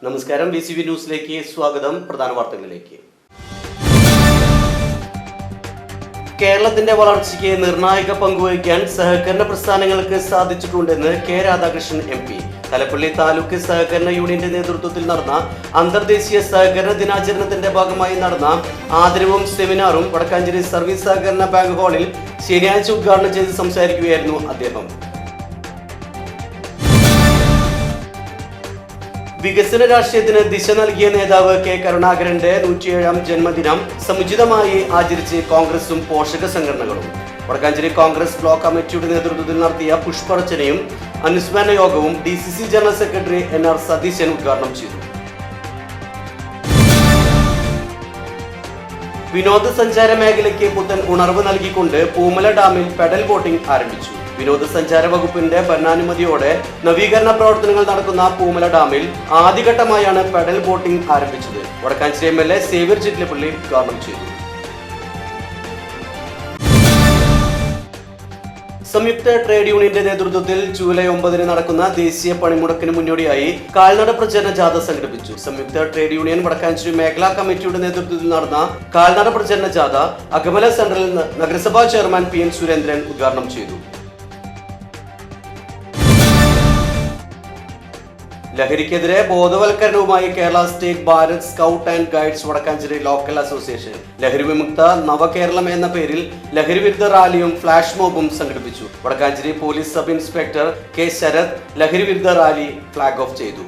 നമസ്കാരം, BCV ന്യൂസിലേക്ക് സ്വാഗതം. പ്രധാന വാർത്തകളിലേക്ക്. കേരളത്തിന്റെ വളർച്ചയ്ക്ക് നിർണായക പങ്കുവഹിക്കാൻ സഹകരണ പ്രസ്ഥാനങ്ങൾക്ക് സാധിച്ചിട്ടുണ്ടെന്ന് കെ രാധാകൃഷ്ണൻ MP. തലപ്പള്ളി താലൂക്ക് സഹകരണ യൂണിയന്റെ നേതൃത്വത്തിൽ നടന്ന അന്തർദേശീയ സഹകരണ ദിനാചരണത്തിന്റെ ഭാഗമായി നടന്ന ആദരവും സെമിനാറും വടക്കാഞ്ചേരി സർവീസ് സഹകരണ ബാങ്ക് ഹാളിൽ ശനിയാഴ്ച ഉദ്ഘാടനം ചെയ്ത് സംസാരിക്കുകയായിരുന്നു അദ്ദേഹം. വികസന രാഷ്ട്രീയത്തിന് ദിശ നൽകിയ നേതാവ് കെ കരുണാകരന്റെ 107ാം ജന്മദിനം സമുചിതമായി ആചരിച്ച് കോൺഗ്രസും പോഷക സംഘടനകളും. വടക്കാഞ്ചേരി കോൺഗ്രസ് ബ്ലോക്ക് കമ്മിറ്റിയുടെ നേതൃത്വത്തിൽ നടത്തിയ പുഷ്പാർച്ചനയും അനുസ്മരണ യോഗവും DCC general secretary NR Satheesan ഉദ്ഘാടനം ചെയ്തു. വിനോദസഞ്ചാര മേഖലയ്ക്ക് പുത്തൻ ഉണർവ് നൽകിക്കൊണ്ട് പൂമല ഡാമിൽ പെഡൽ ബോട്ടിംഗ് ആരംഭിച്ചു. വിനോദസഞ്ചാര വകുപ്പിന്റെ ഭരണാനുമതിയോടെ നവീകരണ പ്രവർത്തനങ്ങൾ നടക്കുന്ന പൂമല ഡാമിൽ ആദ്യഘട്ടമായാണ് പെഡൽ ബോട്ടിംഗ് ആരംഭിച്ചത്. വടക്കാഞ്ചേരി MLA സേവ്യർ ചിറ്റിലപ്പള്ളി ഉദ്ഘാടനം ചെയ്തു. സംയുക്ത ട്രേഡ് യൂണിയന്റെ നേതൃത്വത്തിൽ ജൂലൈ 9 നടക്കുന്ന ദേശീയ പണിമുടക്കിന് മുന്നോടിയായി കാൽനട പ്രചരണ ജാഥ സംഘടിപ്പിച്ചു. സംയുക്ത ട്രേഡ് യൂണിയൻ വടക്കാഞ്ചേരി മേഖലാ കമ്മിറ്റിയുടെ നേതൃത്വത്തിൽ നടന്ന കാൽനട പ്രചരണ ജാഥ അകമല സെൻട്രൽ നഗരസഭാ ചെയർമാൻ PN സുരേന്ദ്രൻ ഉദ്ഘാടനം ചെയ്തു. ലഹരിക്കെതിരെ ബോധവൽക്കരണവുമായി Kerala state Bharat scout and guides Vadakkanchery local association ലഹരി വിമുക്ത നവകേരളം എന്ന പേരിൽ ലഹരി വിരുദ്ധ റാലിയും ഫ്ലാഷ് മോബും സംഘടിപ്പിച്ചു. Vadakkanchery police sub inspector K. Sarath ലഹരി വിരുദ്ധ റാലി ഫ്ലാഗ് ഓഫ് ചെയ്തു.